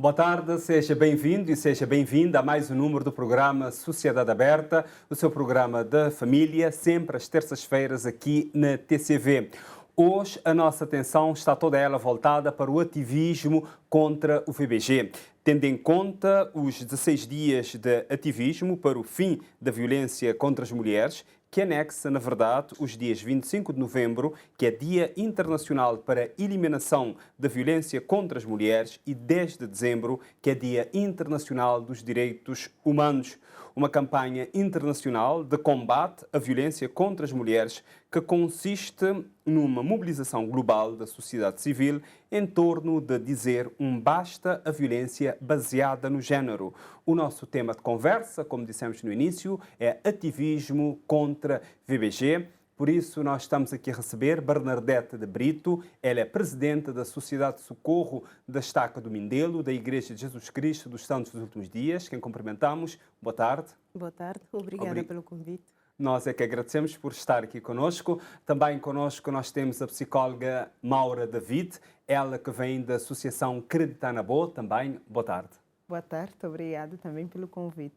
Boa tarde, seja bem-vindo e seja bem-vinda a mais um número do programa Sociedade Aberta, o seu programa da família, sempre às terças-feiras aqui na TCV. Hoje a nossa atenção está toda ela voltada para o ativismo contra o VBG, tendo em conta os 16 dias de ativismo para o fim da violência contra as mulheres, que anexa, na verdade, os dias 25 de novembro, que é Dia Internacional para a Eliminação da Violência contra as Mulheres, e 10 de dezembro, que é Dia Internacional dos Direitos Humanos. Uma campanha internacional de combate à violência contra as mulheres que consiste numa mobilização global da sociedade civil em torno de dizer um basta à violência baseada no género. O nosso tema de conversa, como dissemos no início, é ativismo contra VBG. Por isso, nós estamos aqui a receber Bernardete de Brito. Ela é presidente da Sociedade de Socorro da Estaca do Mindelo, da Igreja de Jesus Cristo dos Santos dos Últimos Dias, quem cumprimentamos. Boa tarde. Boa tarde, obrigada pelo convite. Nós é que agradecemos por estar aqui conosco. Também conosco nós temos a psicóloga Maura David, ela que vem da Associação Acreditar na Boa. Também, boa tarde. Boa tarde, obrigada também pelo convite.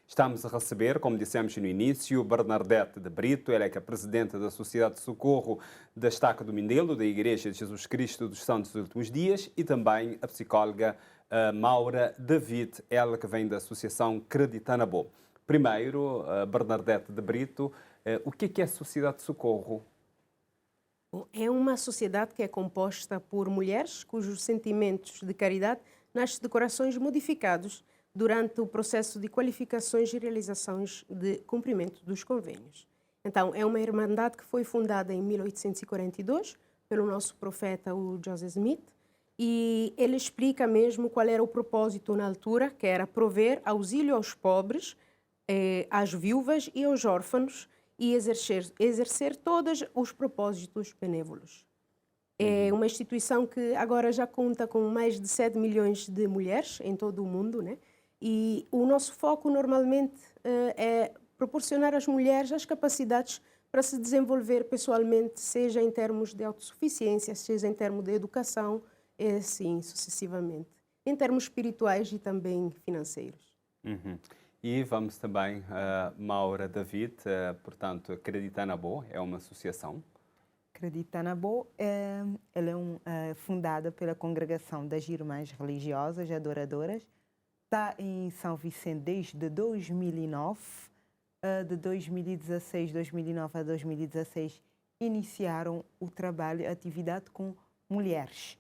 Estamos a receber, como dissemos no início, Bernardete de Brito, ela é que é presidente da Sociedade de Socorro da Estaca do Mindelo, da Igreja de Jesus Cristo dos Santos dos Últimos Dias, e também a psicóloga Maura David, ela que vem da Associação Acreditar na Boa. Primeiro, Bernardete de Brito, o que é a Sociedade de Socorro? É uma sociedade que é composta por mulheres cujos sentimentos de caridade nascem de corações modificados durante o processo de qualificações e realizações de cumprimento dos convênios. Então, é uma irmandade que foi fundada em 1842 pelo nosso profeta, o Joseph Smith, e ele explica mesmo qual era o propósito na altura, que era prover auxílio aos pobres, às viúvas e aos órfãos e exercer todos os propósitos benévolos. É uma instituição que agora já conta com mais de 7 milhões de mulheres em todo o mundo, né? E o nosso foco normalmente é proporcionar às mulheres as capacidades para se desenvolver pessoalmente, seja em termos de autossuficiência, seja em termos de educação, e assim sucessivamente, em termos espirituais e também financeiros. Uhum. E vamos também a Maura David, portanto, Acreditar na Boa, é uma associação. Acreditar na Boa, ela é fundada pela Congregação das Irmãs Religiosas Adoradoras. Está em São Vicente desde 2009, de 2009 a 2016, iniciaram o trabalho, a atividade com mulheres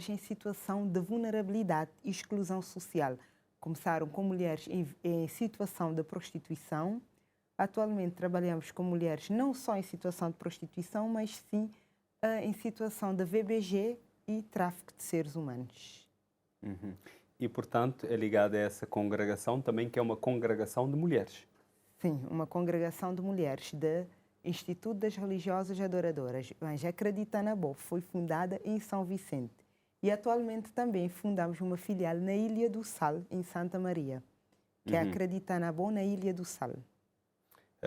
em situação de vulnerabilidade e exclusão social. Começaram com mulheres em situação de prostituição. Atualmente trabalhamos com mulheres não só em situação de prostituição, mas sim em situação de VBG e tráfico de seres humanos. Uhum. E, portanto, é ligada a essa congregação também, que é uma congregação de mulheres. Sim, uma congregação de mulheres do Instituto das Religiosas Adoradoras. Mas Acreditar na Boa foi fundada em São Vicente. E atualmente também fundamos uma filial na Ilha do Sal, em Santa Maria, que é Acreditar na Boa na Ilha do Sal.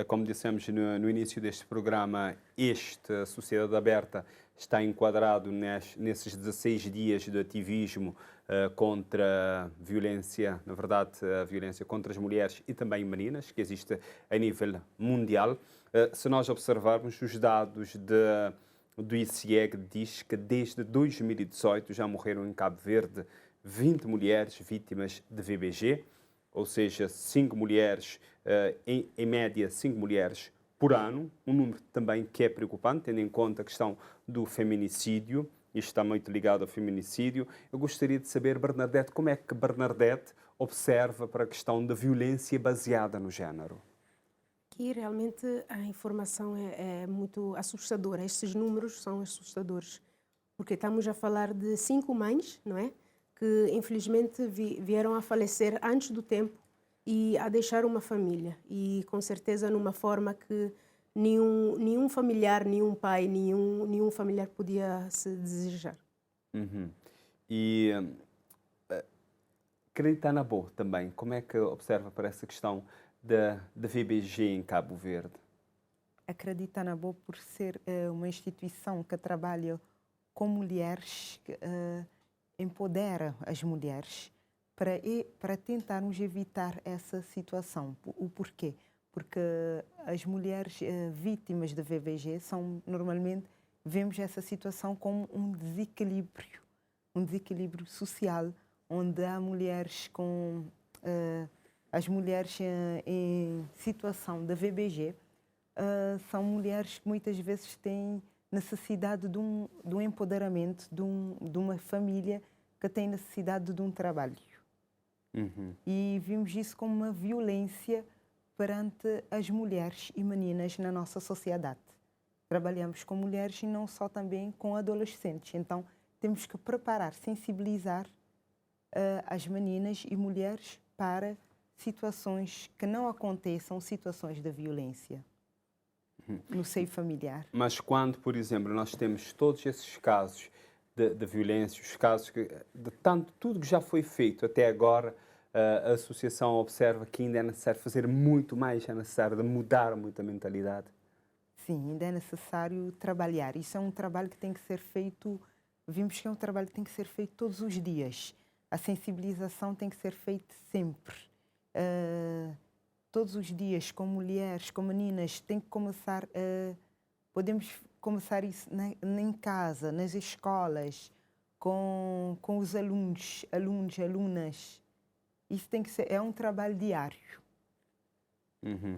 Como dissemos no início deste programa, esta Sociedade Aberta está enquadrado nesses 16 dias de ativismo contra a violência, na verdade, a violência contra as mulheres e também meninas, que existe a nível mundial. Se nós observarmos os dados do ICIEG, diz que desde 2018 já morreram em Cabo Verde 20 mulheres vítimas de VBG, ou seja, 5 mulheres, em média 5 mulheres por ano, um número também que é preocupante, tendo em conta a questão do feminicídio. Isto está muito ligado ao feminicídio. Eu gostaria de saber, Bernardete, como é que Bernardete observa para a questão da violência baseada no género? Aqui realmente a informação é muito assustadora. Estes números são assustadores, porque estamos a falar de 5 mães, não é? Que infelizmente vieram a falecer antes do tempo e a deixar uma família. E com certeza numa forma que nenhum familiar, nenhum pai, nenhum familiar podia se desejar. Uhum. E Acreditar na Boa também, como é que observa para essa questão da VBG em Cabo Verde? Acreditar na Boa por ser uma instituição que trabalha com mulheres empodera as mulheres para tentarmos evitar essa situação. O porquê? Porque as mulheres vítimas de VBG normalmente vemos essa situação como um desequilíbrio social, onde há mulheres as mulheres em situação de VBG são mulheres que muitas vezes têm necessidade de um empoderamento, de uma família que tem necessidade de um trabalho. Uhum. E vimos isso como uma violência perante as mulheres e meninas na nossa sociedade. Trabalhamos com mulheres e não só também com adolescentes. Então, temos que preparar, sensibilizar as meninas e mulheres para situações que não aconteçam, situações de violência no seio familiar. Mas quando, por exemplo, nós temos todos esses casos de violência, os casos de tudo que já foi feito até agora, a associação observa que ainda é necessário fazer muito mais, é necessário de mudar muito a mentalidade. Sim, ainda é necessário trabalhar. Isso é um trabalho que tem que ser feito, vimos que é um trabalho que tem que ser feito todos os dias. A sensibilização tem que ser feita sempre. Todos os dias, com mulheres, com meninas, tem que começar, podemos começar isso em casa, nas escolas, com os alunos, alunas. Isso tem que ser, é um trabalho diário. Uhum.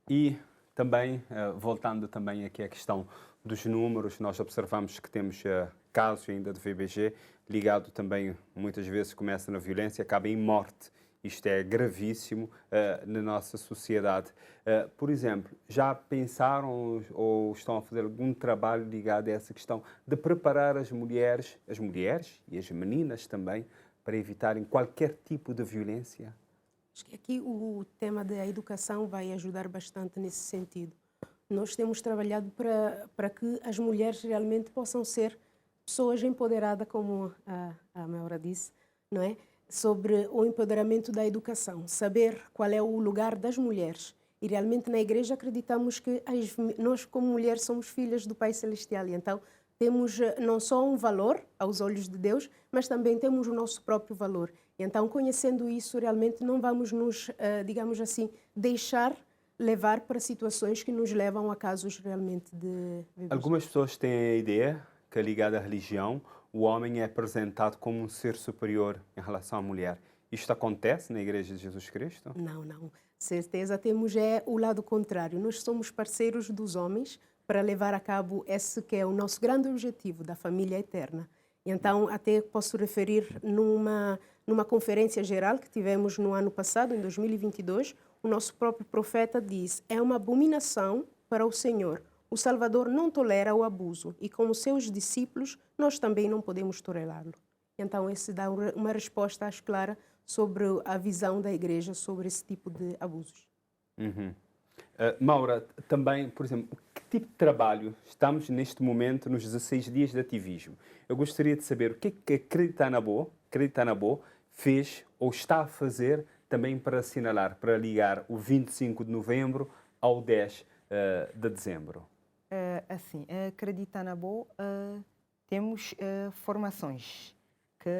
E também, voltando também aqui à questão dos números, nós observamos que temos casos ainda de VBG, ligado também, muitas vezes começa na violência, acaba em morte. Isto é gravíssimo na nossa sociedade. Por exemplo, já pensaram ou estão a fazer algum trabalho ligado a essa questão de preparar as mulheres e as meninas também, para evitarem qualquer tipo de violência? Acho que aqui o tema da educação vai ajudar bastante nesse sentido. Nós temos trabalhado para que as mulheres realmente possam ser pessoas empoderadas, como a Maura disse, não é? Sobre o empoderamento da educação, saber qual é o lugar das mulheres. E realmente na igreja acreditamos que nós como mulheres somos filhas do Pai Celestial. E então temos não só um valor aos olhos de Deus, mas também temos o nosso próprio valor. E então, conhecendo isso, realmente não vamos nos, digamos assim, deixar levar para situações que nos levam a casos realmente de... Algumas pessoas têm a ideia que, ligada à religião, o homem é apresentado como um ser superior em relação à mulher. Isto acontece na Igreja de Jesus Cristo? Não, não. Certeza temos o lado contrário. Nós somos parceiros dos homens para levar a cabo esse que é o nosso grande objetivo da família eterna. Então, até posso referir numa conferência geral que tivemos no ano passado, em 2022, o nosso próprio profeta diz: é uma abominação para o Senhor. O Salvador não tolera o abuso e, como seus discípulos, nós também não podemos tolerá-lo. Então, esse dá uma resposta, acho, clara sobre a visão da igreja sobre esse tipo de abusos. Uhum. Maura, também, por exemplo, que tipo de trabalho estamos neste momento nos 16 dias de ativismo? Eu gostaria de saber o que é que Acredita na Boa fez ou está a fazer também para assinalar, para ligar o 25 de novembro ao 10 de dezembro. Assim, Acredita na Boa, temos formações que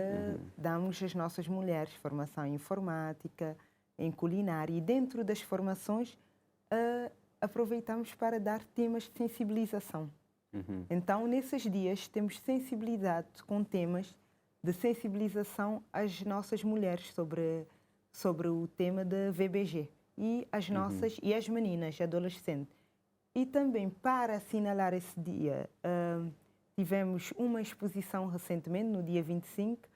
damos às nossas mulheres, formação em informática, em culinária, e dentro das formações aproveitamos para dar temas de sensibilização. Então, nesses dias, temos sensibilidade com temas de sensibilização às nossas mulheres sobre o tema da VBG e as meninas adolescentes. E também, para assinalar esse dia, tivemos uma exposição recentemente, no dia 25,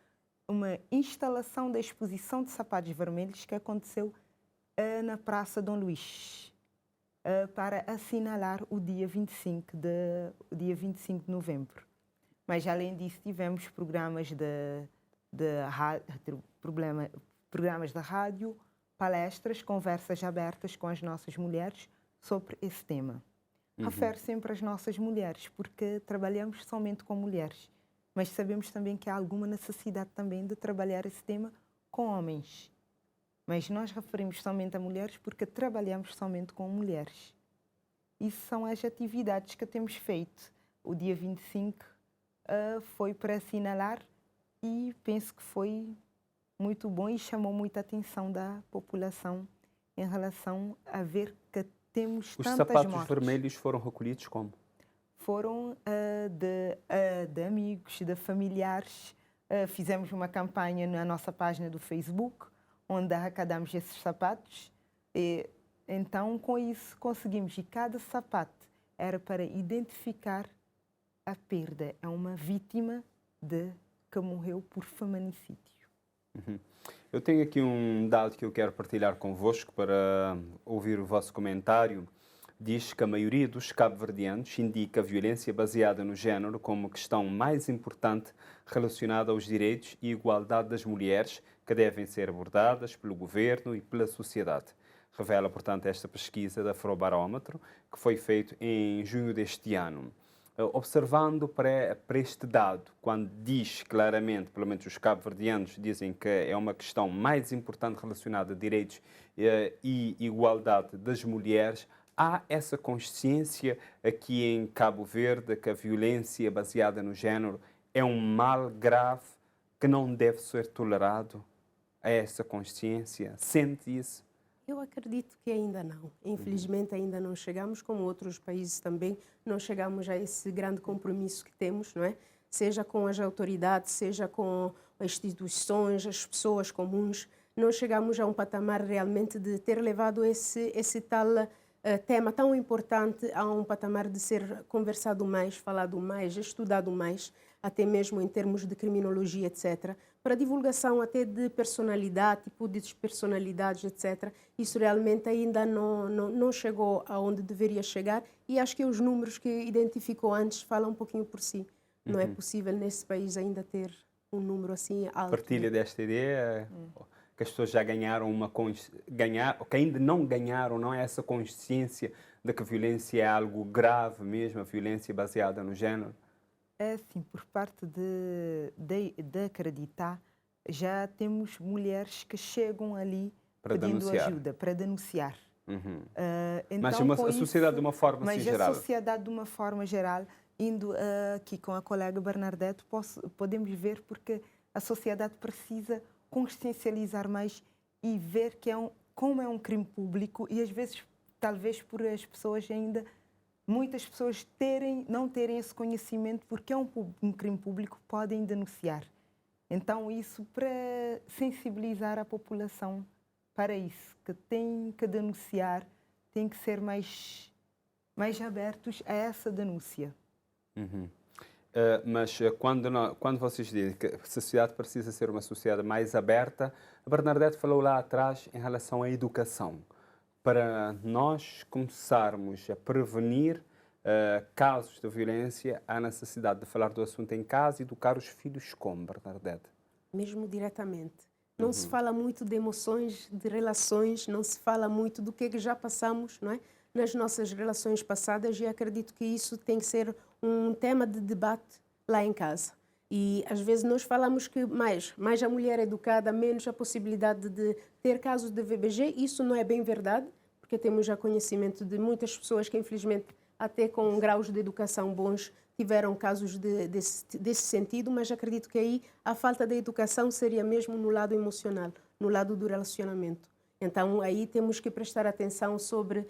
uma instalação da exposição de sapatos vermelhos que aconteceu na Praça Dom Luís, para assinalar o dia 25 de novembro. Mas, além disso, tivemos programas programas de rádio, palestras, conversas abertas com as nossas mulheres sobre esse tema. Refere sempre às nossas mulheres, porque trabalhamos somente com mulheres, mas sabemos também que há alguma necessidade também de trabalhar esse tema com homens. Mas nós referimos somente a mulheres porque trabalhamos somente com mulheres. Isso são as atividades que temos feito. O dia 25 foi para assinalar e penso que foi muito bom e chamou muita atenção da população em relação a ver que temos Os tantas sapatos mortes. vermelhos foram recolhidos como? Foram de amigos, de familiares. Fizemos uma campanha na nossa página do Facebook, onde arrecadamos esses sapatos. E, então, com isso, conseguimos. E cada sapato era para identificar a perda. É uma vítima que morreu por feminicídio. Uhum. Eu tenho aqui um dado que eu quero partilhar convosco para ouvir o vosso comentário. Diz que a maioria dos cabo-verdianos indica a violência baseada no género como questão mais importante relacionada aos direitos e igualdade das mulheres que devem ser abordadas pelo governo e pela sociedade. Revela, portanto, esta pesquisa da Afrobarómetro, que foi feita em junho deste ano. Observando para este dado, quando diz claramente, pelo menos os cabo-verdianos dizem que é uma questão mais importante relacionada a direitos e igualdade das mulheres, há essa consciência aqui em Cabo Verde que a violência baseada no género é um mal grave que não deve ser tolerado? Há essa consciência? Sente isso? Eu acredito que ainda não. Infelizmente ainda não chegamos, como outros países também, não chegamos a esse grande compromisso que temos, não é? Seja com as autoridades, seja com as instituições, as pessoas comuns, não chegamos a um patamar realmente de ter levado esse tal tema tão importante a um patamar de ser conversado mais, falado mais, estudado mais, até mesmo em termos de criminologia, etc., para divulgação até de personalidade, tipo de personalidades, etc. Isso realmente ainda não chegou aonde deveria chegar e acho que os números que identificou antes falam um pouquinho por si. Não é possível nesse país ainda ter um número assim alto. Partilha desta ideia? Que as pessoas já ganharam que ainda não ganharam, não é essa consciência de que a violência é algo grave mesmo, a violência baseada no género? É assim, por parte de acreditar, já temos mulheres que chegam ali Para pedindo denunciar. ajuda, para denunciar. Uhum. Então, Mas a sociedade de uma forma assim, geral? Mas a sociedade de uma forma geral, indo aqui com a colega Bernadette, podemos ver porque a sociedade precisa consciencializar mais e ver que como é um crime público e às vezes, talvez por as pessoas ainda, muitas pessoas não terem esse conhecimento porque é um crime público, podem denunciar. Então, isso para sensibilizar a população para isso, que tem que denunciar, tem que ser mais abertos a essa denúncia. Uhum. Mas quando vocês dizem que a sociedade precisa ser uma sociedade mais aberta, a Bernadette falou lá atrás em relação à educação. Para nós começarmos a prevenir casos de violência, há necessidade de falar do assunto em casa e educar os filhos como, Bernadette? Mesmo diretamente. Não se fala muito de emoções, de relações, não se fala muito do que já passamos, não é? Nas nossas relações passadas, e acredito que isso tem que ser um tema de debate lá em casa. E às vezes nós falamos que mais a mulher educada, menos a possibilidade de ter casos de VBG. Isso não é bem verdade, porque temos já conhecimento de muitas pessoas que infelizmente até com graus de educação bons tiveram casos desse sentido, mas acredito que aí a falta de educação seria mesmo no lado emocional, no lado do relacionamento. Então aí temos que prestar atenção sobre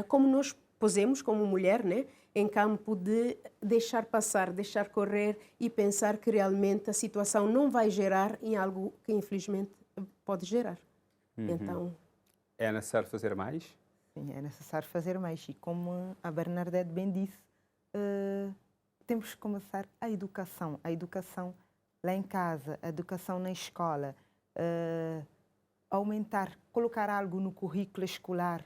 como nós posemos como mulher, né, em campo de deixar passar, deixar correr e pensar que realmente a situação não vai gerar em algo que infelizmente pode gerar. Então é necessário fazer mais? Sim, é necessário fazer mais. E como a Bernadette bem disse, temos que começar a educação lá em casa, a educação na escola, aumentar, colocar algo no currículo escolar,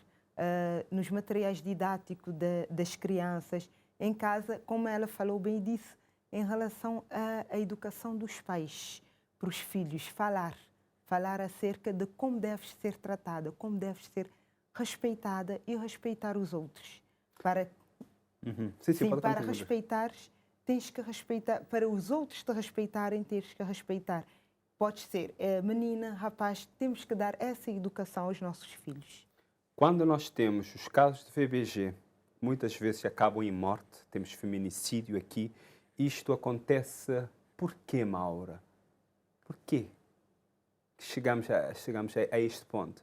nos materiais didáticos das crianças, em casa, como ela falou bem disse, em relação à educação dos pais, para os filhos, falar acerca de como deves ser tratada, como deves ser respeitada e respeitar os outros. Para para respeitares, tens que respeitar. Para os outros te respeitarem, tens que respeitar. Pode ser menina, rapaz, temos que dar essa educação aos nossos filhos. Quando nós temos os casos de VBG, muitas vezes acabam em morte, temos feminicídio aqui. Isto acontece por quê, Maura? Por quê que chegamos a este ponto?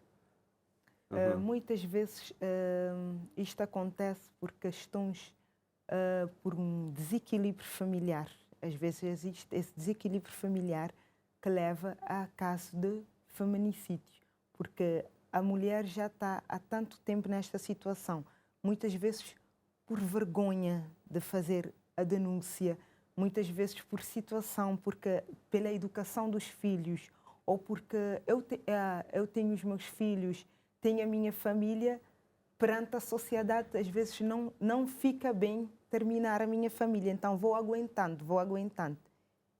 Muitas vezes isto acontece por questões, por um desequilíbrio familiar. Às vezes existe esse desequilíbrio familiar que leva a caso de feminicídio, porque a mulher já está há tanto tempo nesta situação, muitas vezes por vergonha de fazer a denúncia, muitas vezes por situação, porque pela educação dos filhos, ou porque eu tenho os meus filhos, tenho a minha família, perante a sociedade às vezes não fica bem terminar a minha família, então vou aguentando.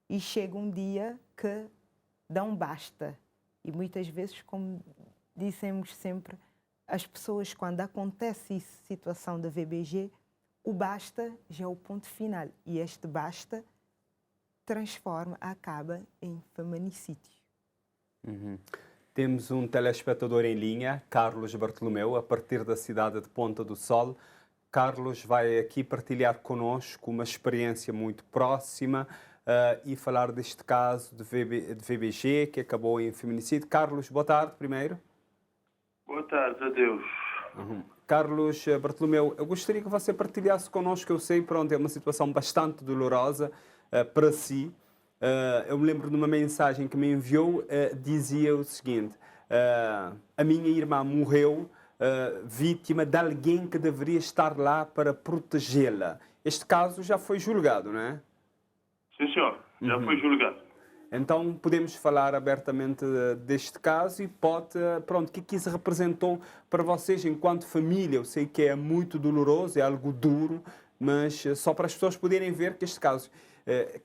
E chega um dia que dá um basta. E muitas vezes, como dissemos sempre, as pessoas, quando acontece situação da VBG, o basta já é o ponto final. E este basta acaba em feminicídio. Temos um telespectador em linha, Carlos Bartolomeu, a partir da cidade de Ponta do Sol. Carlos vai aqui partilhar connosco uma experiência muito próxima e falar deste caso de VBG que acabou em feminicídio. Carlos, boa tarde primeiro. Boa tarde, adeus. Carlos Bartolomeu, eu gostaria que você partilhasse connosco, eu sei, pronto, é uma situação bastante dolorosa para si. Eu me lembro de uma mensagem que me enviou, dizia o seguinte, a minha irmã morreu vítima de alguém que deveria estar lá para protegê-la. Este caso já foi julgado, não é? Sim, senhor, já foi julgado. Então, podemos falar abertamente deste caso e pronto, o que isso representou para vocês enquanto família? Eu sei que é muito doloroso, é algo duro, mas só para as pessoas poderem ver que este caso,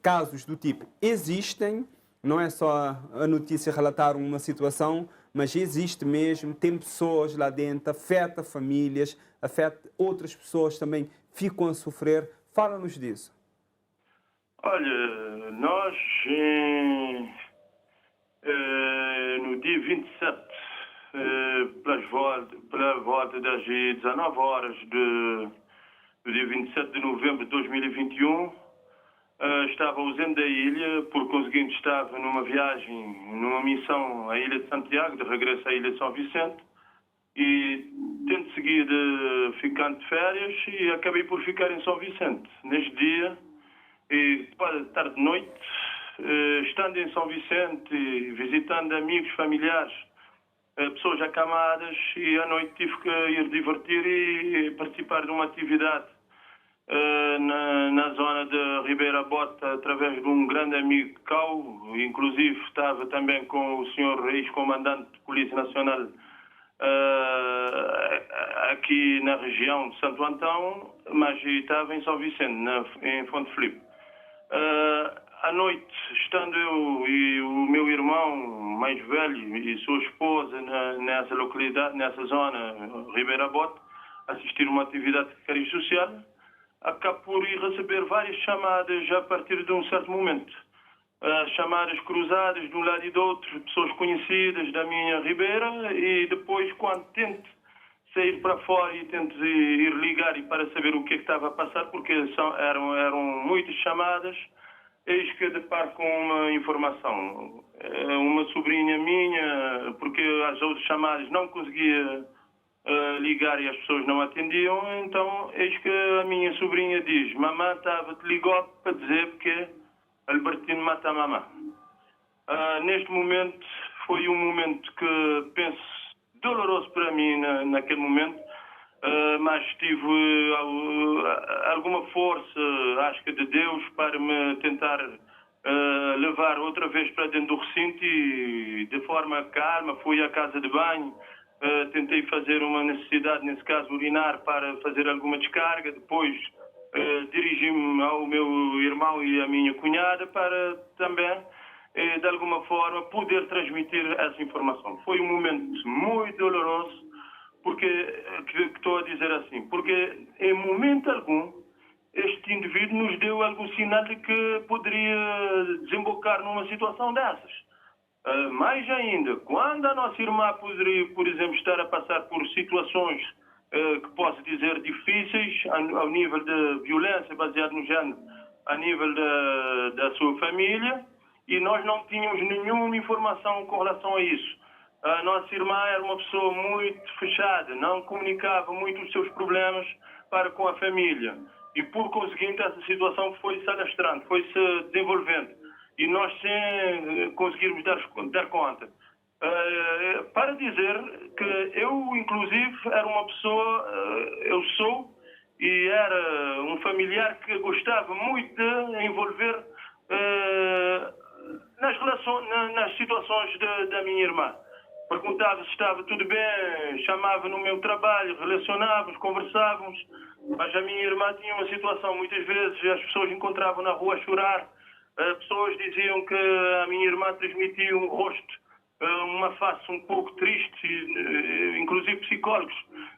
casos do tipo existem, não é só a notícia relatar uma situação, mas existe mesmo, tem pessoas lá dentro, afeta famílias, afeta outras pessoas também, ficam a sofrer. Fala-nos disso. Olha, nós no dia 27, pela volta das 19 horas do dia 27 de novembro de 2021, estava ausente da ilha, por conseguinte estava numa viagem, numa missão à Ilha de Santiago, de regresso à Ilha de São Vicente, e tendo de seguida ficando de férias e acabei por ficar em São Vicente. Neste dia, e tarde de noite, estando em São Vicente, visitando amigos, familiares, pessoas acamadas, e à noite tive que ir divertir e participar de uma atividade na zona de Ribeira Bota, através de um grande amigo Cau, inclusive estava também com o senhor ex-comandante de Polícia Nacional aqui na região de Santo Antão, mas estava em São Vicente, em Fonte Filipe. À noite, estando eu e o meu irmão mais velho e sua esposa nessa localidade, nessa zona, Ribeira Bota, assistir a uma atividade de cariz social, acabo por ir receber várias chamadas a partir de um certo momento. Chamadas cruzadas de um lado e do outro, pessoas conhecidas da minha Ribeira, e depois, quando tento sair para fora e tento ir ligar e para saber o que é que estava a passar, porque eram muitas chamadas, eis que deparo com uma informação. Uma sobrinha minha, porque as outras chamadas não conseguia ligar e as pessoas não atendiam, então eis que a minha sobrinha diz: mamãe estava-te ligou para dizer que Albertino mata a mamãe. Neste momento, foi um momento que penso doloroso para mim naquele momento, mas tive alguma força, acho que de Deus, para me tentar levar outra vez para dentro do recinto e de forma calma fui à casa de banho, tentei fazer uma necessidade, nesse caso urinar, para fazer alguma descarga, depois dirigi-me ao meu irmão e à minha cunhada para também, de alguma forma, poder transmitir essa informação. Foi um momento muito doloroso, porque que estou a dizer assim, porque em momento algum este indivíduo nos deu algum sinal de que poderia desembocar numa situação dessas. Mais ainda, quando a nossa irmã poderia, por exemplo, estar a passar por situações que posso dizer difíceis, ao nível de violência baseada no género, a nível da sua família, e nós não tínhamos nenhuma informação com relação a isso. A nossa irmã era uma pessoa muito fechada, não comunicava muito os seus problemas para com a família. E, por conseguinte, essa situação foi se alastrando, foi se desenvolvendo. E nós sem conseguirmos dar conta. Para dizer que eu, inclusive, era uma pessoa, eu sou, e era um familiar que gostava muito de envolver nas situações da minha irmã. Perguntava se estava tudo bem, chamava no meu trabalho, relacionávamos, conversávamos, mas a minha irmã tinha uma situação, muitas vezes as pessoas encontravam na rua a chorar, pessoas diziam que a minha irmã transmitia um rosto, uma face um pouco triste, inclusive psicólogos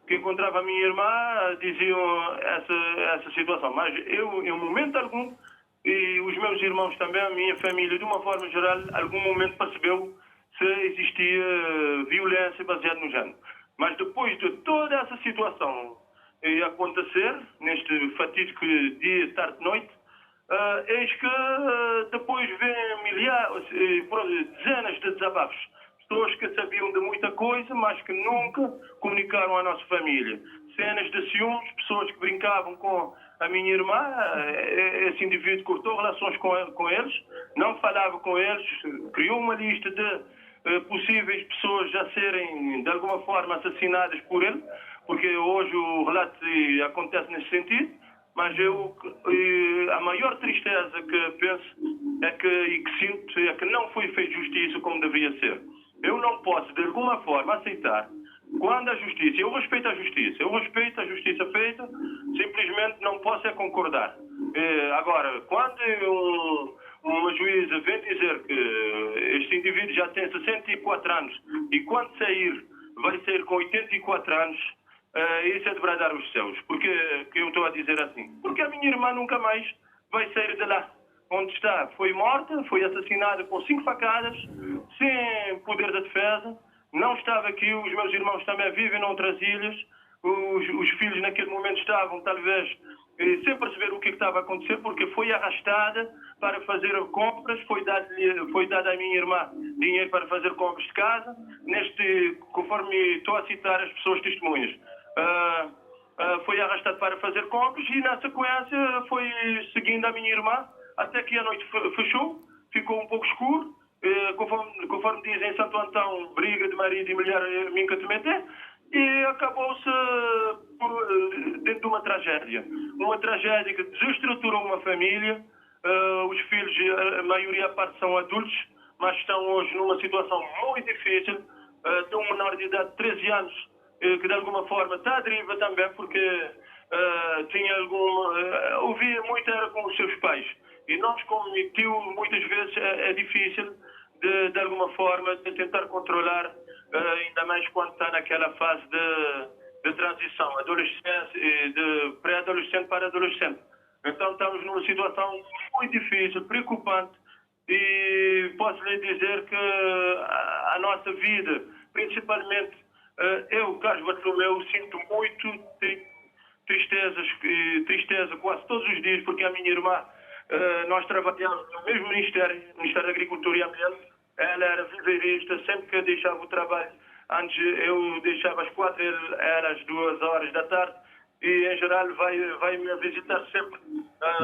que encontravam a minha irmã diziam essa situação, mas eu, em momento algum, e os meus irmãos também, a minha família, de uma forma geral, algum momento percebeu se existia violência baseada no género. Mas depois de toda essa situação acontecer, neste fatídico dia, tarde, noite, eis que depois vêm dezenas de desabafos. Pessoas que sabiam de muita coisa, mas que nunca comunicaram à nossa família. Cenas de ciúmes, pessoas que brincavam com a minha irmã, esse indivíduo cortou relações com eles, não falava com eles, criou uma lista de possíveis pessoas a serem de alguma forma assassinadas por ele, porque hoje o relato acontece nesse sentido, mas a maior tristeza que penso e que sinto é que não foi feita justiça como deveria ser. Eu não posso de alguma forma aceitar quando a justiça, eu respeito a justiça feita, simplesmente não posso é concordar. Agora, quando uma juíza vem dizer que este indivíduo já tem 64 anos e quando sair, vai sair com 84 anos, isso é de bradar os céus. Porque que eu estou a dizer assim? Porque a minha irmã nunca mais vai sair de lá. Onde está? Foi morta, foi assassinada com 5 facadas, sem poder de defesa. Não estava aqui, os meus irmãos também vivem noutras ilhas. Os filhos naquele momento estavam, talvez, sem perceber o que estava a acontecer, porque foi arrastada para fazer compras, foi dado à minha irmã dinheiro para fazer compras de casa, conforme estou a citar as pessoas testemunhas. Foi arrastado para fazer compras e, na sequência, foi seguindo a minha irmã, até que a noite fechou, ficou um pouco escuro, conforme dizem em Santo Antão, briga de marido e mulher, minca temente, e acabou-se dentro de uma tragédia. Uma tragédia que desestruturou uma família. Os filhos, a maioria parte são adultos, mas estão hoje numa situação muito difícil. Tem um menor de idade de 13 anos, que de alguma forma está à deriva também, porque ouvia muito era com os seus pais. E nós, como tio, muitas vezes é difícil de alguma forma de tentar controlar, ainda mais quando está naquela fase de transição, adolescência, de pré-adolescente para adolescente. Então estamos numa situação muito difícil, preocupante, e posso lhe dizer que a nossa vida, principalmente eu, Carlos Bartolomeu, sinto muito tristeza quase todos os dias, porque a minha irmã, nós trabalhamos no mesmo Ministério da Agricultura e Ambiente. Ela era viveirista, sempre que eu deixava o trabalho, antes eu deixava às 4, era às 2 horas da tarde, e em geral vai me visitar sempre.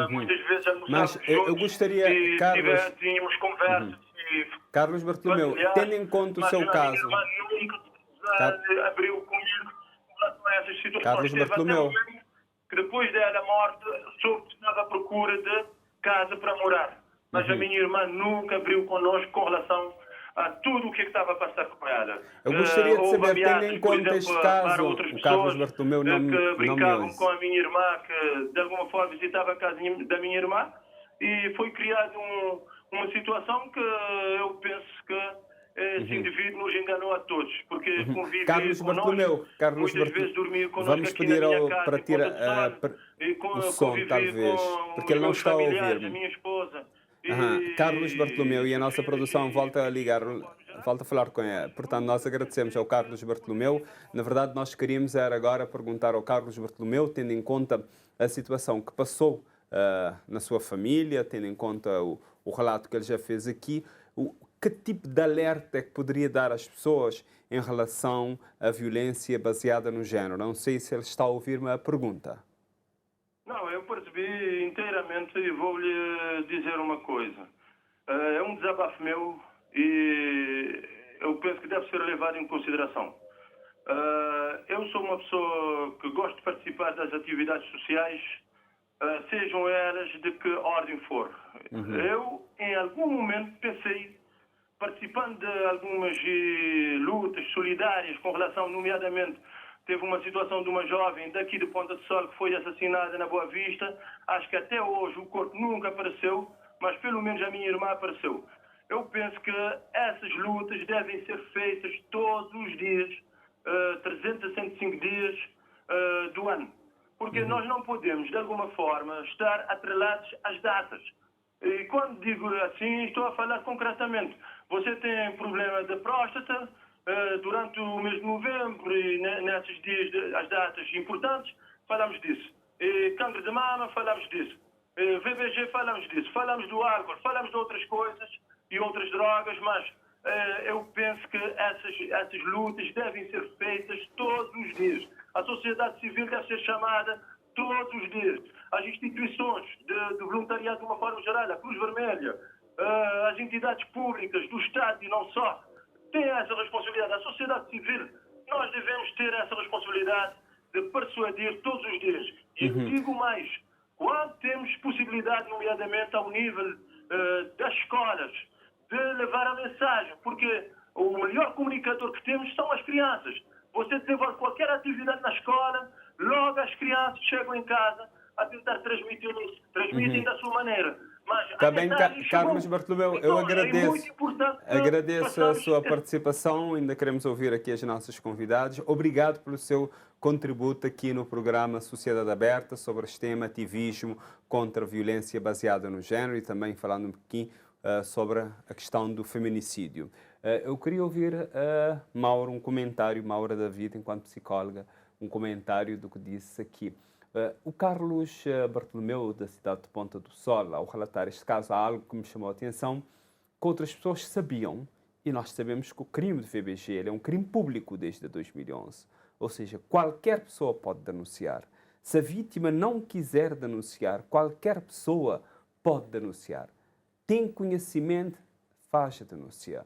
Muitas vezes almoçávamos juntos, eu gostaria, Carlos, tínhamos conversas. Carlos Bartolomeu, tendo em conta o seu caso, nunca abriu comigo com relação a essas situações. Carlos Bartolomeu, que depois dela morte, soube que estava à procura de casa para morar. Mas a minha irmã nunca abriu connosco com relação a tudo o que estava a passar com ela. Eu gostaria de saber, tendo em por conta exemplo, este caso, o Carlos Bartolomeu não que brincavam me com a minha irmã, que de alguma forma visitava a casa da minha irmã, e foi criada uma situação que eu penso que esse indivíduo nos enganou a todos, porque convivia Carlos Bartolomeu, muitas vezes dormia connosco vamos aqui pedir na minha casa, para tirar o som, talvez, porque ele não está a ouvir-me. A minha esposa. Carlos Bartolomeu, e a nossa produção volta a ligar, volta a falar com ele. Portanto, nós agradecemos ao Carlos Bartolomeu. Na verdade, nós queríamos era agora perguntar ao Carlos Bartolomeu, tendo em conta a situação que passou na sua família, tendo em conta o relato que ele já fez aqui. Que tipo de alerta é que poderia dar às pessoas em relação à violência baseada no género? Não sei se ele está a ouvir-me a pergunta. Não, eu percebi inteiramente e vou-lhe dizer uma coisa. É um desabafo meu e eu penso que deve ser levado em consideração. Eu sou uma pessoa que gosto de participar das atividades sociais, sejam elas de que ordem for. Eu, em algum momento, pensei, participando de algumas lutas solidárias com relação, nomeadamente, teve uma situação de uma jovem daqui de Ponta de Sol que foi assassinada na Boa Vista. Acho que até hoje o corpo nunca apareceu, mas pelo menos a minha irmã apareceu. Eu penso que essas lutas devem ser feitas todos os dias, 365 dias do ano. Porque nós não podemos, de alguma forma, estar atrelados às datas. E quando digo assim, estou a falar concretamente. Você tem problema de próstata, durante o mês de novembro e nesses dias, as datas importantes, falamos disso. E câncer de mama, falamos disso. VBG, falamos disso. Falamos do álcool, falamos de outras coisas e outras drogas, mas eu penso que essas lutas devem ser feitas todos os dias. A sociedade civil deve ser chamada todos os dias. As instituições de voluntariado de uma forma geral, a Cruz Vermelha, as entidades públicas do Estado e não só, têm essa responsabilidade. A sociedade civil, nós devemos ter essa responsabilidade de persuadir todos os dias. E eu digo mais, quando temos possibilidade, nomeadamente ao nível das escolas, de levar a mensagem, porque o melhor comunicador que temos são as crianças. Você desenvolve qualquer atividade na escola, logo as crianças chegam em casa a tentar transmitir isso, transmitem da sua maneira. Mas Está bem, Carlos Bartolomeu, então, eu agradeço. Agradeço a sua participação. participação. Ainda queremos ouvir aqui as nossas convidadas. Obrigado pelo seu contributo aqui no programa Sociedade Aberta sobre este tema ativismo contra a violência baseada no género e também falando um pouquinho sobre a questão do feminicídio. Eu queria ouvir Mauro, um comentário, Maura David, enquanto psicóloga, um comentário do que disse aqui. O Carlos Bartolomeu, da cidade de Ponta do Sol, ao relatar este caso, há algo que me chamou a atenção, que outras pessoas sabiam, e nós sabemos que o crime de VBG ele é um crime público desde 2011. Ou seja, qualquer pessoa pode denunciar. Se a vítima não quiser denunciar, qualquer pessoa pode denunciar. Tem conhecimento, faz a denúncia.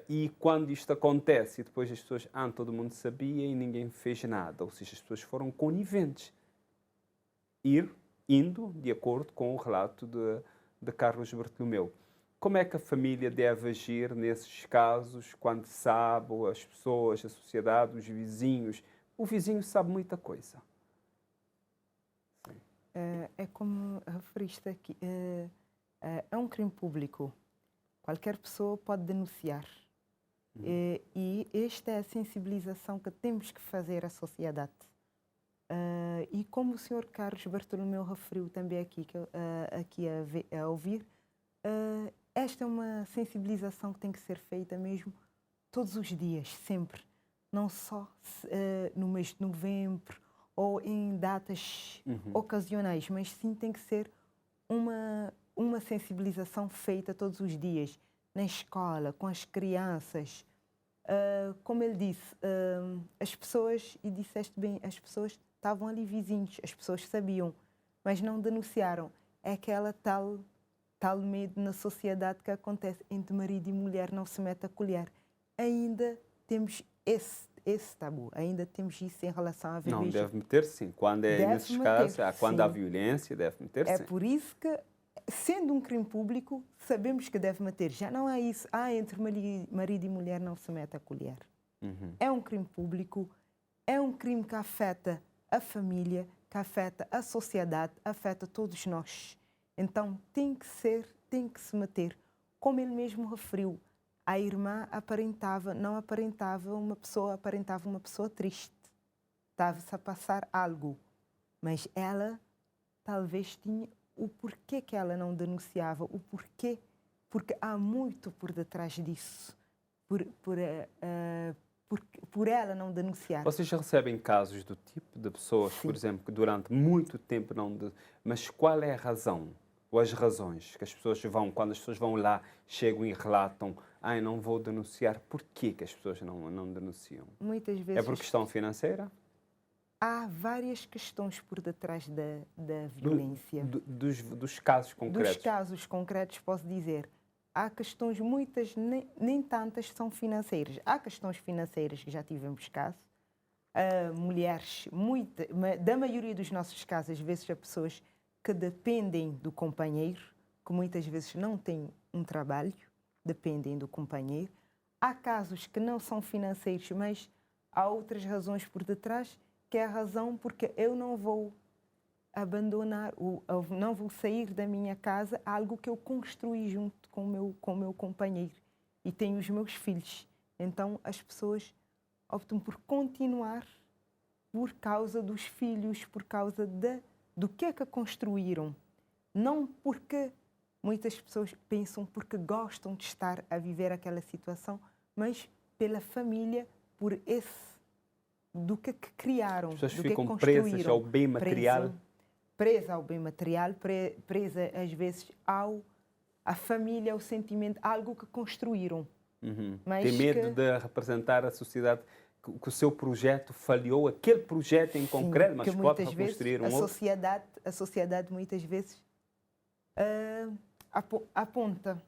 E quando isto acontece, e depois as pessoas, todo mundo sabia e ninguém fez nada, ou seja, as pessoas foram coniventes. Indo de acordo com o relato de Carlos Bartolomeu. Como é que a família deve agir nesses casos, quando sabe, as pessoas, a sociedade, os vizinhos? O vizinho sabe muita coisa. É como referiste aqui, é um crime público. Qualquer pessoa pode denunciar. E esta é a sensibilização que temos que fazer à sociedade. E como o Sr. Carlos Bartolomeu referiu também aqui a ouvir, esta é uma sensibilização que tem que ser feita mesmo todos os dias, sempre. Não só no mês de novembro ou em datas ocasionais, mas sim tem que ser uma sensibilização feita todos os dias, na escola, com as crianças. Como ele disse, as pessoas, e disseste bem, as pessoas estavam ali vizinhos, as pessoas sabiam, mas não denunciaram. É aquela tal medo na sociedade que acontece entre marido e mulher, não se mete a colher. Ainda temos esse tabu, ainda temos isso em relação à VBG. Não, deve meter sim. Quando é nesses casos, quando há violência, deve meter sim. É por isso que, sendo um crime público, sabemos que deve meter. Já não há isso, entre marido e mulher não se mete a colher. É um crime público, é um crime que afeta a família, que afeta a sociedade, afeta todos nós. Então tem que se meter. Como ele mesmo referiu, a irmã não aparentava uma pessoa triste. Estava-se a passar algo. Mas ela talvez tinha o porquê que ela não denunciava, o porquê. Porque há muito por detrás disso. Por por ela não denunciar. Vocês já recebem casos do tipo de pessoas, Sim. por exemplo, que durante muito tempo não... Mas qual é a razão, ou as razões que as pessoas vão, quando as pessoas vão lá, chegam e relatam, não vou denunciar, porquê que as pessoas não denunciam? Muitas É vezes por questão financeira? há várias questões por detrás da violência. Dos casos concretos? Dos casos concretos, posso dizer, há questões, muitas, nem tantas são financeiras. Há questões financeiras que já tivemos caso. Mulheres, da maioria dos nossos casos, às vezes há pessoas que dependem do companheiro, que muitas vezes não têm um trabalho, dependem do companheiro. Há casos que não são financeiros, mas há outras razões por detrás, que é a razão porque eu não vou abandonar, eu não vou sair da minha casa, algo que eu construí junto com o meu companheiro e tenho os meus filhos. Então as pessoas optam por continuar por causa dos filhos, por causa do que é que construíram. Não porque muitas pessoas pensam porque gostam de estar a viver aquela situação, mas pela família, por do que criaram, As pessoas do que ficam construíram. presas ao bem material? Presa ao bem material, presa às vezes à família, ao sentimento, algo que construíram. Uhum. Mas Tem medo de representar a sociedade, que o seu projeto falhou, aquele projeto em concreto, mas pode reconstruir um outro? A sociedade muitas vezes aponta.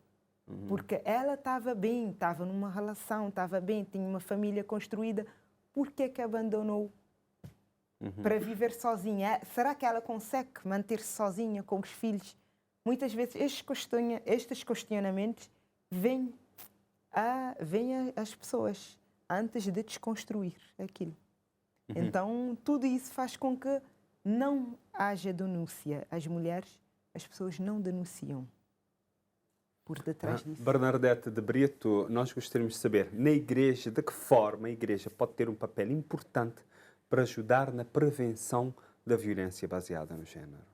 Porque ela estava bem, estava numa relação, estava bem, tinha uma família construída. Por que que abandonou para viver sozinha? Será que ela consegue manter-se sozinha com os filhos? Muitas vezes estes questionamentos vêm às pessoas antes de desconstruir aquilo. Então, tudo isso faz com que não haja denúncia. As mulheres, as pessoas não denunciam por detrás disso. Bernadette de Brito, nós gostaríamos de saber, na Igreja, de que forma a Igreja pode ter um papel importante para ajudar na prevenção da violência baseada no género?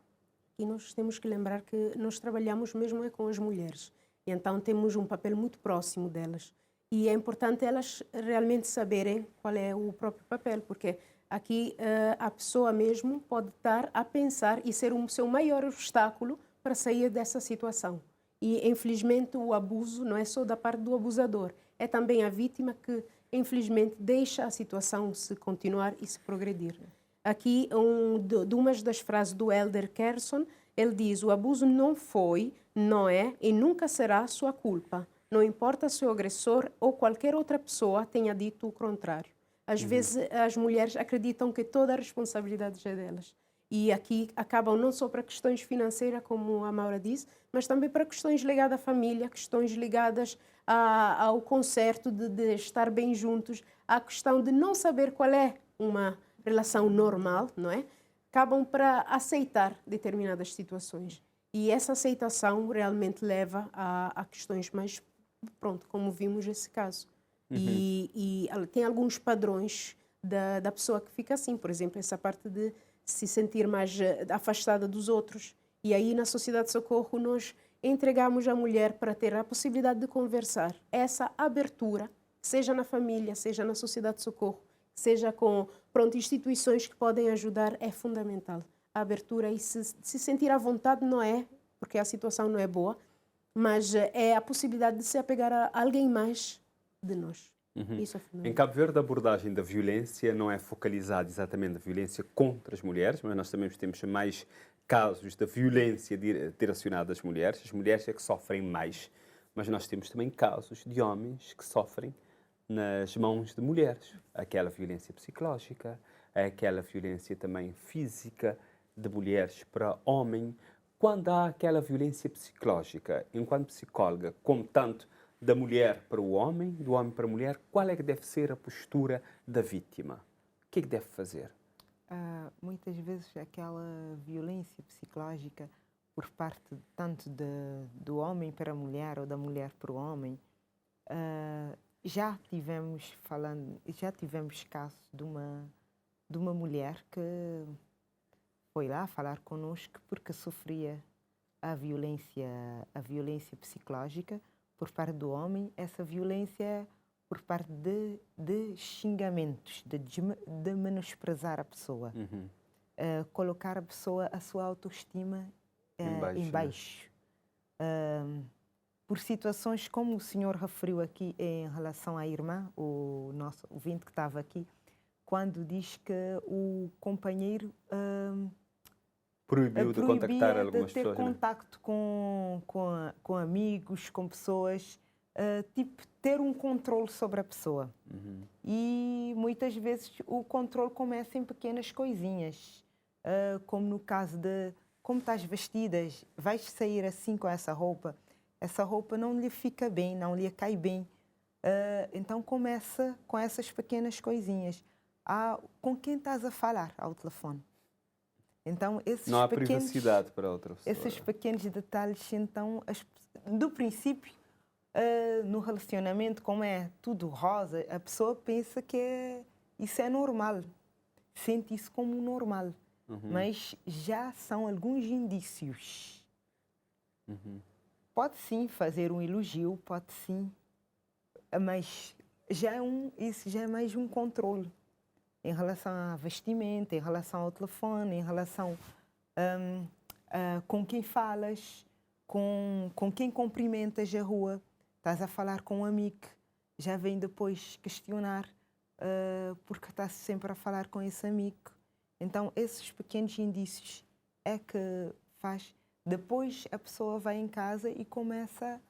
E nós temos que lembrar que nós trabalhamos mesmo com as mulheres. E então temos um papel muito próximo delas. E é importante elas realmente saberem qual é o próprio papel, porque aqui a pessoa mesmo pode estar a pensar e ser o seu maior obstáculo para sair dessa situação. E, infelizmente, o abuso não é só da parte do abusador, é também a vítima que, infelizmente, deixa a situação se continuar e se progredir. Aqui, de uma das frases do Elder Kerson, ele diz: o abuso não foi, não é e nunca será sua culpa. Não importa se o agressor ou qualquer outra pessoa tenha dito o contrário. Às vezes, as mulheres acreditam que toda a responsabilidade é delas. E aqui acabam não só para questões financeiras, como a Maura disse, mas também para questões ligadas à família, questões ligadas ao concerto de estar bem juntos, à questão de não saber qual é uma relação normal, não é? Acabam para aceitar determinadas situações. E essa aceitação realmente leva a questões mais, pronto, como vimos esse caso. E tem alguns padrões da pessoa que fica assim, por exemplo, essa parte de se sentir mais afastada dos outros. E aí, na Sociedade de Socorro, nós entregamos a mulher para ter a possibilidade de conversar. Essa abertura, seja na família, seja na Sociedade de Socorro, seja com instituições que podem ajudar, é fundamental. A abertura e se sentir à vontade não é, porque a situação não é boa, mas é a possibilidade de se apegar a alguém mais de nós. Isso é fundamental. Em Cabo Verde, a abordagem da violência não é focalizada exatamente na violência contra as mulheres, mas nós também temos mais casos da violência direcionada às mulheres. As mulheres é que sofrem mais, mas nós temos também casos de homens que sofrem nas mãos de mulheres. Aquela violência psicológica, aquela violência também física de mulheres para homem. Quando há aquela violência psicológica, enquanto psicóloga, como tanto da mulher para o homem, do homem para a mulher, qual é que deve ser a postura da vítima? O que é que deve fazer? Muitas vezes aquela violência psicológica por parte tanto do homem para a mulher ou da mulher para o homem, já tivemos casos de uma mulher que foi lá falar connosco porque sofria a violência psicológica por parte do homem. Essa violência por parte de xingamentos, de menosprezar a pessoa. Colocar a pessoa, a sua autoestima em baixo. Por situações como o senhor referiu aqui em relação à irmã, o nosso ouvinte que estava aqui, quando diz que o companheiro Proibiu de contactar algumas de ter pessoas, contacto com amigos, com pessoas, tipo, ter um controle sobre a pessoa. E muitas vezes o controle começa em pequenas coisinhas, como no caso de como estás vestidas, vais sair assim com essa roupa não lhe fica bem, não lhe cai bem. Então começa com essas pequenas coisinhas. Com quem estás a falar ao telefone? Então, não há privacidade para outra pessoa. Esses pequenos detalhes, então, do princípio, no relacionamento, como é tudo rosa, a pessoa pensa que isso é normal, sente isso como normal. Mas já são alguns indícios. Pode sim fazer um elogio, pode sim, mas isso já é mais um controle em relação à vestimenta, em relação ao telefone, em relação com quem falas, com quem cumprimentas a rua. Estás a falar com um amigo, já vem depois questionar porque estás sempre a falar com esse amigo. Então, esses pequenos indícios é que faz. Depois, a pessoa vai em casa e começa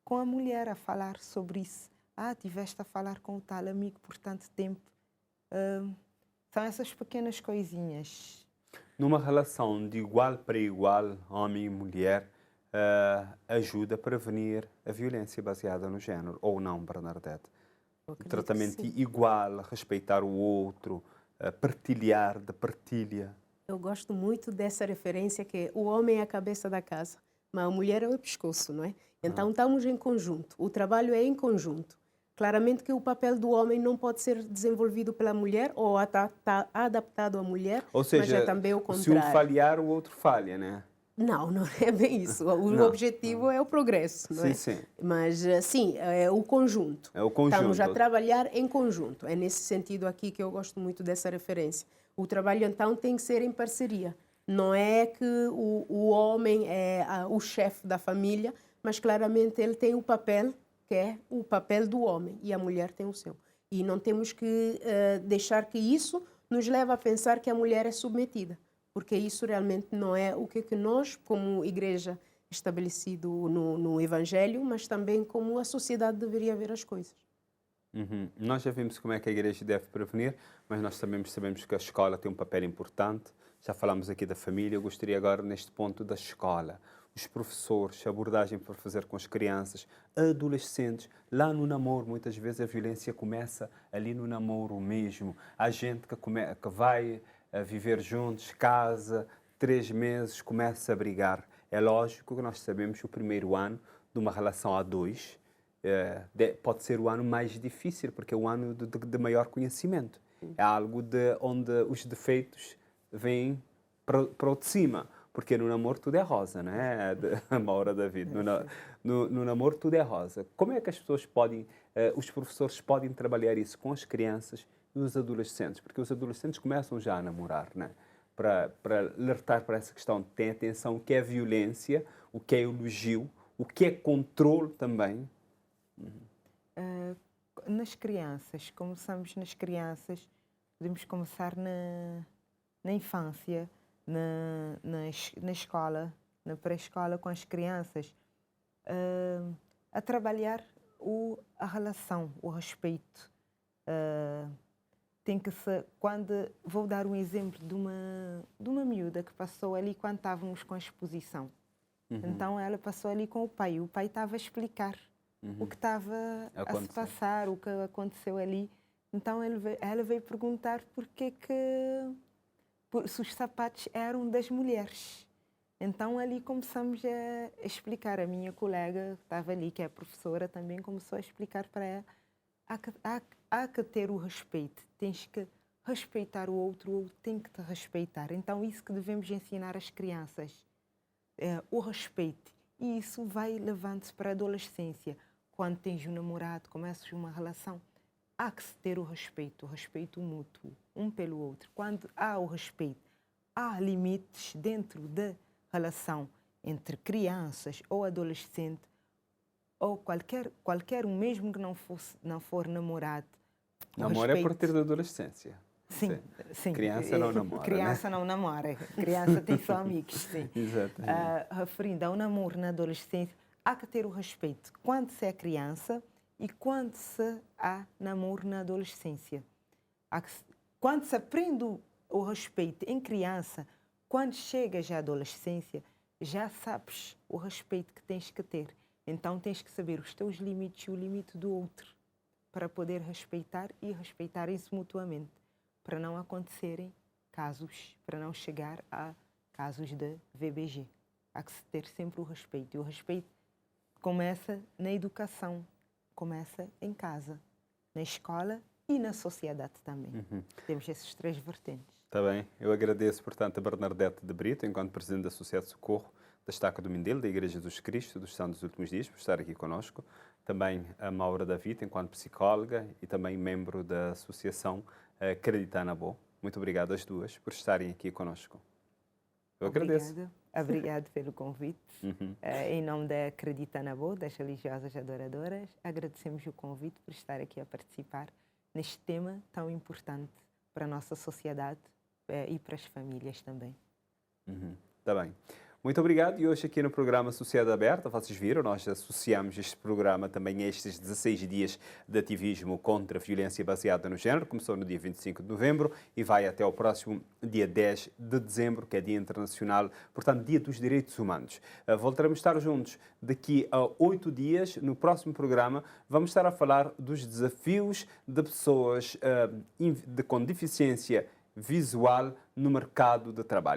com a mulher a falar sobre isso. Tiveste a falar com o tal amigo por tanto tempo. São essas pequenas coisinhas. Numa relação de igual para igual, homem e mulher, ajuda a prevenir a violência baseada no género, ou não, Bernadette? O tratamento igual, respeitar o outro, partilhar, da partilha. Eu gosto muito dessa referência que o homem é a cabeça da casa, mas a mulher é o pescoço, não é? Então estamos em conjunto, o trabalho é em conjunto. Claramente que o papel do homem não pode ser desenvolvido pela mulher ou está adaptado à mulher, ou seja, mas é também o contrário. Se um falhar, o outro falha, né? Não é bem isso. O objetivo é o progresso, não é? Sim. Mas, sim, é o conjunto. É o conjunto. Estamos a trabalhar em conjunto. É nesse sentido aqui que eu gosto muito dessa referência. O trabalho, então, tem que ser em parceria. Não é que o homem é o chefe da família, mas claramente ele tem o papel que é o papel do homem e a mulher tem o seu. E não temos que deixar que isso nos leve a pensar que a mulher é submetida, porque isso realmente não é o que nós, como igreja estabelecido no Evangelho, mas também como a sociedade deveria ver as coisas. Nós já vimos como é que a igreja deve prevenir, mas nós sabemos que a escola tem um papel importante. Já falamos aqui da família, eu gostaria agora neste ponto da escola. Os professores, a abordagem para fazer com as crianças, adolescentes, lá no namoro, muitas vezes a violência começa ali no namoro mesmo. Há gente que vai viver juntos, casa, 3 meses, começa a brigar. É lógico que nós sabemos que o primeiro ano de uma relação a dois pode ser o ano mais difícil, porque é o ano de maior conhecimento. É algo onde os defeitos vêm para o de cima. Porque no namoro tudo é rosa, não é? Maura David, no namoro tudo é rosa. Como é que as pessoas os professores podem trabalhar isso com as crianças e os adolescentes? Porque os adolescentes começam já a namorar, né? Para alertar para essa questão. Tem atenção o que é violência, o que é elogio, o que é controle também. Nas crianças, começamos nas crianças, podemos começar na infância, na escola, na pré-escola com as crianças, a trabalhar a relação, o respeito. Tem que ser, vou dar um exemplo de uma miúda que passou ali quando estávamos com a exposição. Então ela passou ali com o pai estava a explicar o que estava a se passar, o que aconteceu ali. Então ela veio perguntar se os sapatos eram das mulheres. Então ali começamos a explicar. A minha colega que estava ali, que é professora, também começou a explicar para ela. Há que ter o respeito. Tens que respeitar o outro tem que te respeitar. Então isso que devemos ensinar às crianças. O respeito. E isso vai levando-se para a adolescência. Quando tens um namorado, começas uma relação, há que se ter o respeito mútuo, um pelo outro. Quando há o respeito, há limites dentro da relação entre crianças ou adolescentes, ou qualquer um, mesmo que não for namorado. Namoro é a partir da adolescência. Sim, sim. Criança não namora, Criança né? não namora. Criança tem só amigos, sim. Exatamente. Referindo ao namoro na adolescência, há que ter o respeito quando se é criança e quando se há namoro na adolescência. Quando se aprende o respeito em criança, quando chegas à adolescência, já sabes o respeito que tens que ter. Então tens que saber os teus limites e o limite do outro para poder respeitar e respeitarem-se mutuamente, para não acontecerem casos, para não chegar a casos de VBG. Há que se ter sempre o respeito. E o respeito começa na educação, começa em casa, na escola e na sociedade também. Temos esses 3 vertentes. Está bem. Eu agradeço, portanto, a Bernadette de Brito, enquanto Presidente da Sociedade de Socorro da Estaca do Mindelo, da Igreja Jesus Cristo dos Santos dos Últimos Dias, por estar aqui conosco. Também a Maura David, enquanto psicóloga e também membro da Associação Acredita na Boa. Muito obrigado às duas por estarem aqui conosco. Eu agradeço. Obrigado pelo convite. Em nome da Acredita na Boa, das religiosas adoradoras, agradecemos o convite por estar aqui a participar neste tema tão importante para a nossa sociedade e para as famílias também. Está bem. Muito obrigado. E hoje aqui no programa Sociedade Aberta, vocês viram, nós associamos este programa também a estes 16 dias de ativismo contra a violência baseada no género. Começou no dia 25 de novembro e vai até o próximo dia 10 de dezembro, que é Dia Internacional, portanto, Dia dos Direitos Humanos. Voltaremos a estar juntos daqui a 8 dias. No próximo programa vamos estar a falar dos desafios de pessoas com deficiência visual no mercado de trabalho.